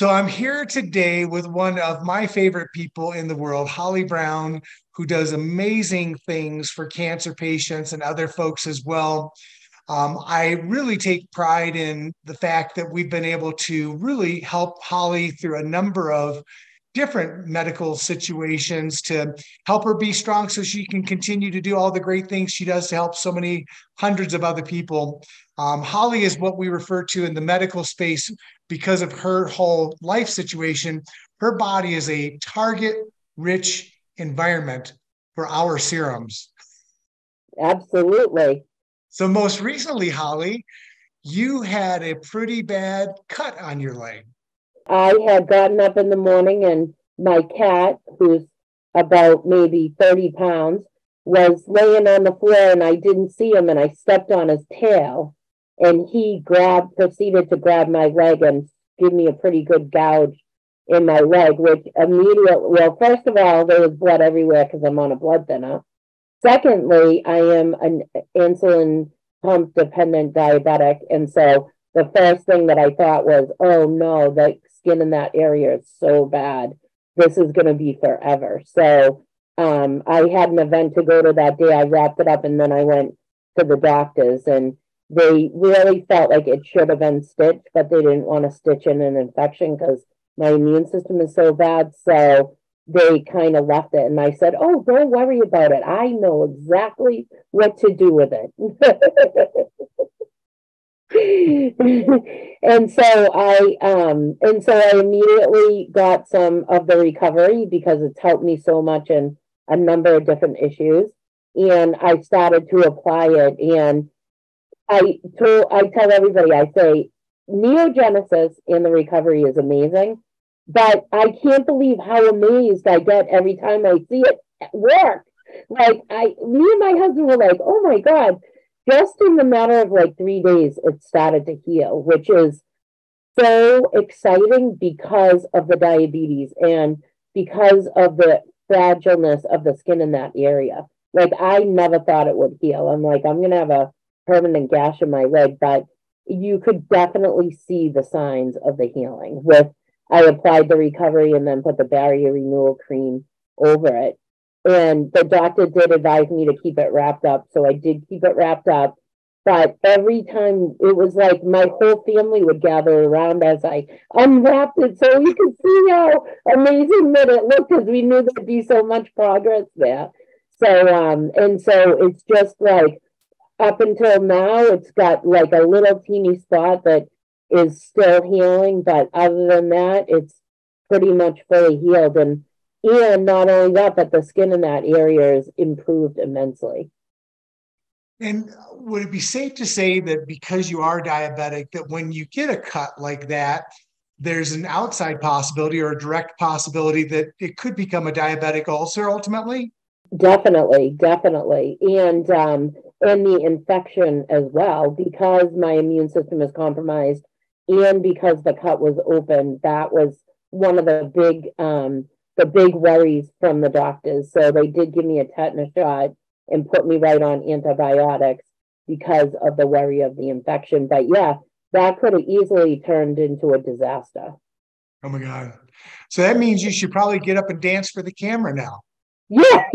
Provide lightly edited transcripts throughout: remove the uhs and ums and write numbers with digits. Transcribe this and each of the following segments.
So I'm here today with one of my favorite people in the world, Holly Brown, who does amazing things for cancer patients and other folks as well. I really take pride in the fact that we've been able to really help Holly through a number of different medical situations to help her be strong so she can continue to do all the great things she does to help so many hundreds of other people. Holly is what we refer to in the medical space because of her whole life situation. Her body is a target-rich environment for our serums. Absolutely. So most recently, Holly, you had a pretty bad cut on your leg. I had gotten up in the morning and my cat, who's about maybe 30 pounds, was laying on the floor and I didn't see him and I stepped on his tail and he proceeded to grab my leg and give me a pretty good gouge in my leg, which immediately, well, first of all, there was blood everywhere because I'm on a blood thinner. Secondly, I am an insulin pump dependent diabetic. And so the first thing that I thought was, oh no, the skin in that area is so bad. This is going to be forever. So I had an event to go to that day. I wrapped it up and then I went to the doctors and they really felt like it should have been stitched, but they didn't want to stitch in an infection because my immune system is so bad. So they kind of left it. And I said, oh, don't worry about it. I know exactly what to do with it. and so I immediately got some of the recovery because it's helped me so much in a number of different issues. And I started to apply it. And I tell everybody, I say, NeoGenesis in the recovery is amazing. But I can't believe how amazed I get every time I see it work. Like me and my husband were like, oh my God, just in the matter of like 3 days, it started to heal, which is so exciting because of the diabetes and because of the fragileness of the skin in that area. Like I never thought it would heal. I'm like, I'm going to have a permanent gash in my leg, but you could definitely see the signs of the healing I applied the recovery and then put the barrier renewal cream over it. And the doctor did advise me to keep it wrapped up. So I did keep it wrapped up. But every time it was like my whole family would gather around as I unwrapped it so we could see how amazing that it looked because we knew there'd be so much progress there. So, and so it's just like up until now, it's got like a little teeny spot that is still healing, but other than that, it's pretty much fully healed. And not only that, but the skin in that area is improved immensely. And would it be safe to say that because you are diabetic, that when you get a cut like that, there's an outside possibility or a direct possibility that it could become a diabetic ulcer ultimately? Definitely. And the infection as well, because my immune system is compromised and because the cut was open, that was one of the big worries from the doctors. So they did give me a tetanus shot and put me right on antibiotics because of the worry of the infection. But yeah, that could have easily turned into a disaster. Oh my God. So that means you should probably get up and dance for the camera now. Yeah.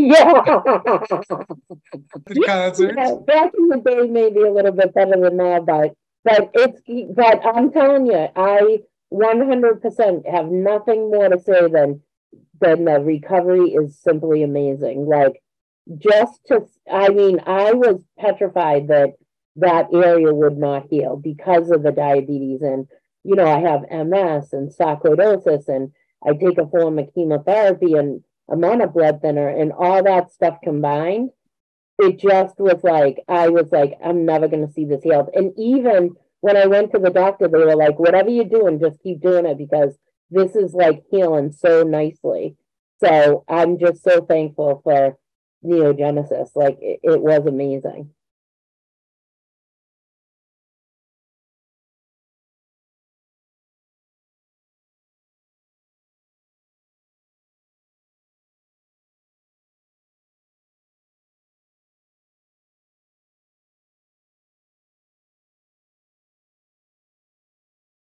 The concert. Yeah, back in the day, maybe a little bit better than now, but I'm telling you, I 100% have nothing more to say than the recovery is simply amazing. Like I was petrified that area would not heal because of the diabetes. And, I have MS and sarcoidosis and I take a form of chemotherapy and I'm on a blood thinner and all that stuff combined. It just was like, I'm never going to see this healed. And even when I went to the doctor, they were like, whatever you're doing, just keep doing it because this is like healing so nicely. So I'm just so thankful for NeoGenesis. Like it was amazing.